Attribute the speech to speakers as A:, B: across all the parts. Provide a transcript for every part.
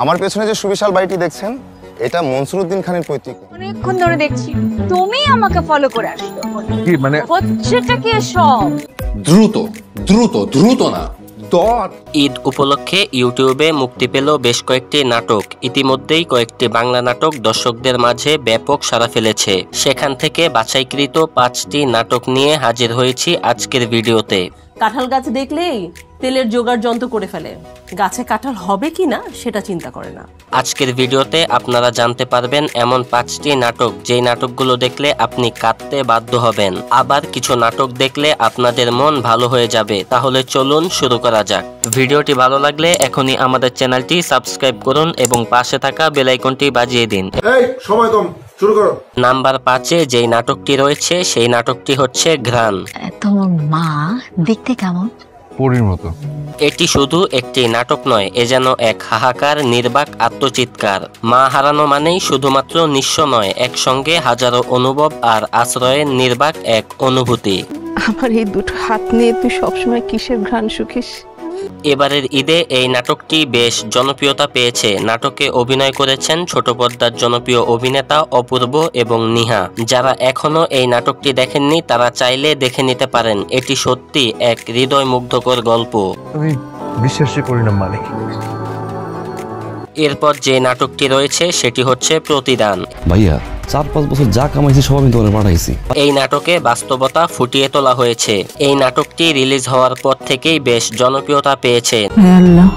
A: আমার পেছনে যে সুবিশাল বাড়িটি দেখছেন এটা মনসুর উদ্দিন খানের পৈতৃক।
B: অনেকক্ষণ ধরে দেখছি তুমি আমাকে ফলো করে আসছো।
C: কি মানে
B: হচ্ছেটা কি সব?
C: দ্রুত দ্রুত দ্রুত না।
D: ঈদ উপলক্ষে ইউটিউবে মুক্তি পেল বেশ কয়েকটি নাটক। ইতিমধ্যেই কয়েকটি বাংলা নাটক দর্শকদের মাঝে ব্যাপক সাড়া ফেলেছে। সেখান থেকে বাছাইকৃত 5টি নাটক নিয়ে হাজির হয়েছি আজকের ভিডিওতে।
E: কাঁঠাল গাছ দেখলেই তেলের জোগাড় যন্ত্র করে ফেলে, গাছে কাঁঠাল হবে কিনা সেটা চিন্তা করে না।
D: আজকের ভিডিওতে আপনারা জানতে পারবেন এমন 5টি নাটক যেই নাটকগুলো দেখলে আপনি কাঁদতে বাধ্য হবেন, আবার কিছু নাটক দেখলে আপনাদের মন ভালো হয়ে যাবে। তাহলে চলুন শুরু করা যাক। ভিডিওটি ভালো লাগলে এখনই আমাদের চ্যানেলটি সাবস্ক্রাইব করুন এবং পাশে থাকা বেল আইকনটি বাজিয়ে দিন।
C: সময় কম, শুরু করো।
D: নাম্বার 5-এ যেই নাটকটি রয়েছে সেই নাটকটি হচ্ছে ঘ্রাণ।
F: তোমার মা দেখতে কেমন?
C: পরীর মতো।
D: এটি শুধু একটি নাটক নয়, এ যেন এক হাহাকার নির্বাক আত্মচিৎকার। মা হারানো মানেই শুধুমাত্র নিঃস্ব নয়, একসঙ্গে হাজারো অনুভব আর আশ্রয়ের নির্বাক এক অনুভূতি।
G: আমার এই দুটো হাত নিয়ে তুই সবসময় কিসের ঘ্রাণ শুকিস?
D: এবারের ঈদে এই নাটকটি বেশ জনপ্রিয়তা পেয়েছে। নাটকে অভিনয় করেছেন ছোট পর্দার জনপ্রিয় অভিনেতা অপূর্ব এবং নিহা। যারা এখনো এই নাটকটি দেখেননি তারা চাইলে দেখে নিতে পারেন। এটি সত্যি এক হৃদয় মুগ্ধকর গল্প।
C: আমি বিশ্বাসই করি না মালিক।
D: এরপর যে নাটকটি রয়েছে সেটি হচ্ছে প্রতিদান।
H: ভাইয়া 4-5 বছর যা কামাইছি সব আমি তোমাকে পাঠাইছি।
D: এই নাটকে বাস্তবতা ফুটিয়ে তোলা হয়েছে। এই নাটকটি রিলিজ হওয়ার পর থেকেই বেশ জনপ্রিয়তা পেয়েছে।
G: আল্লাহ,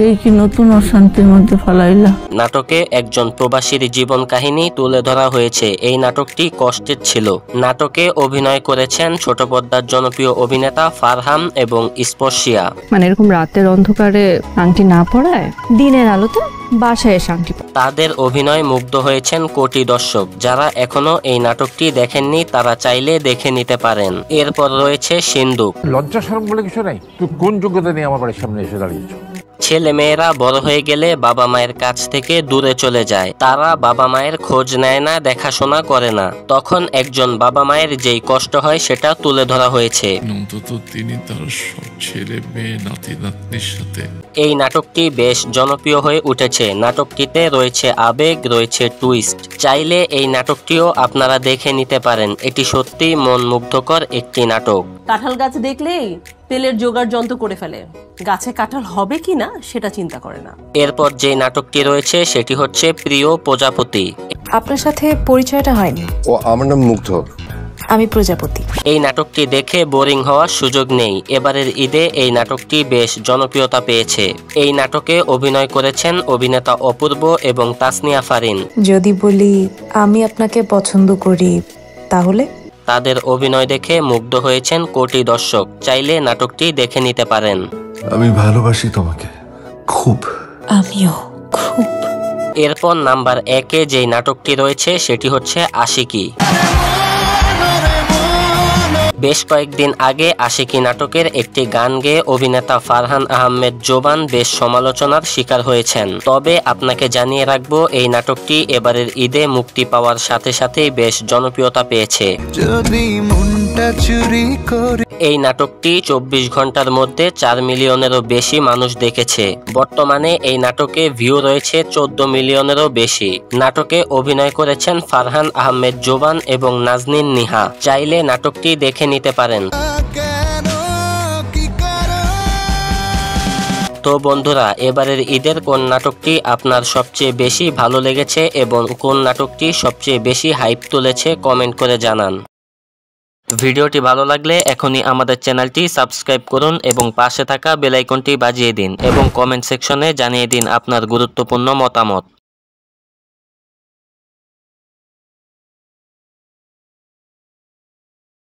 G: এই কি নতুন অশান্তির মধ্যে ফেলাইলা।
D: নাটকে একজন প্রবাসীর জীবন কাহিনী তুলে ধরা হয়েছে। এই নাটকটি কষ্টের ছিল। নাটকে অভিনয় করেছেন ছোট পর্দার জনপ্রিয় অভিনেতা ফারহান এবং স্পর্শিয়া।
G: মানে এরকম রাতের অন্ধকারে আংটি না পড়ায় দিনের আলোতে বাসায় এসে আংটি।
D: তাদের অভিনয় মুগ্ধ হয়েছেন কোটি দর্শক। যারা এখনো এই নাটকটি দেখেননি তারা চাইলে দেখে নিতে পারেন। এরপর রয়েছে সিন্দুক।
C: লজ্জা শরম বলে কিছু নাই। তুই কোন যোগ্যতা নিয়ে আমার বাড়ির সামনে এসে দাঁড়িয়েছো?
D: ছেলে মেয়েরা বড় হয়ে গেলে বাবা মায়ের কাছ থেকে দূরে চলে যায়। তারা বাবা মায়ের খোঁজ নেয় না, দেখাশোনা করে না। তখন একজন বাবা মায়ের যেই কষ্ট হয় সেটা তুলে ধরা হয়েছে।
I: অন্তত তিনি তার সব ছেলে মেয়ে নাতি নাতনির সাথে।
D: এই নাটকটি বেশ জনপ্রিয় হয়ে উঠেছে। নাটকটিতে রয়েছে আবেগ, রয়েছে টুইস্ট। চাইলে এই নাটকটিও আপনারা দেখে নিতে পারেন। এটি সত্যি মন মুগ্ধকর একটি নাটক।
E: কাঁঠাল গাছ দেখলেই তেলের জোগাড় যন্ত্র করে ফেলে, গাছে কাঁঠাল হবে কিনা সেটা চিন্তা করে না।
D: এরপর যে নাটকটি রয়েছে সেটি হচ্ছে প্রিয় প্রজাপতি।
F: আপনার সাথে পরিচয়টা হয়নি।
A: ও আমার নাম মুগ্ধ,
F: আমি প্রজাপতি।
D: এই নাটকটি দেখে বোরিং হওয়ার সুযোগ নেই। এবারের ঈদে এই নাটকটি বেশ জনপ্রিয়তা পেয়েছে। এই নাটকে অভিনয় করেছেন অভিনেতা অপূর্ব এবং তাসনিয়া ফারিন।
F: যদি বলি আমি আপনাকে পছন্দ করি তাহলে?
D: তাদের অভিনয় দেখে মুগ্ধ হয়েছেন কোটি দর্শক। চাইলে নাটকটি দেখে নিতে পারেন।
I: আমি ভালোবাসি তোমাকে খুব।
F: আমিও খুব।
D: এরপর নাম্বার 1-এ যেই নাটকটি রয়েছে সেটি হচ্ছে আশিকি। বেশ কয়েকদিন আগে আশিকি নাটকের একটি গান গেয়ে অভিনেতা ফারহান আহমেদ জোবান বেশ সমালোচনার শিকার হয়েছেন। তবে আপনাকে জানিয়ে রাখবো এই নাটকটি এবারের ঈদে মুক্তি পাওয়ার সাথে সাথেই বেশ জনপ্রিয়তা পেয়েছে। এই নাটকটি 24 ঘন্টার মধ্যে 4 মিলিয়নেরও বেশি মানুষ দেখেছে। বর্তমানে এই নাটকে ভিউ রয়েছে 14 মিলিয়নেরও বেশি। নাটকে অভিনয় করেছেন ফারহান আহমেদ জোবান এবং নাজনীন নিহা। চাইলে নাটকটি দেখে নিতে পারেন। তো বন্ধুরা, এবারের ঈদের কোন নাটকটি আপনার সবচেয়ে বেশি ভালো লেগেছে এবং কোন নাটকটি সবচেয়ে বেশি হাইপ তুলেছে কমেন্ট করে জানান। ভিডিওটি ভালো লাগলে এখনই আমাদের চ্যানেলটি সাবস্ক্রাইব করুন এবং পাশে থাকা বেল আইকনটি বাজিয়ে দিন এবং কমেন্ট সেকশনে জানিয়ে দিন আপনার গুরুত্বপূর্ণ মতামত।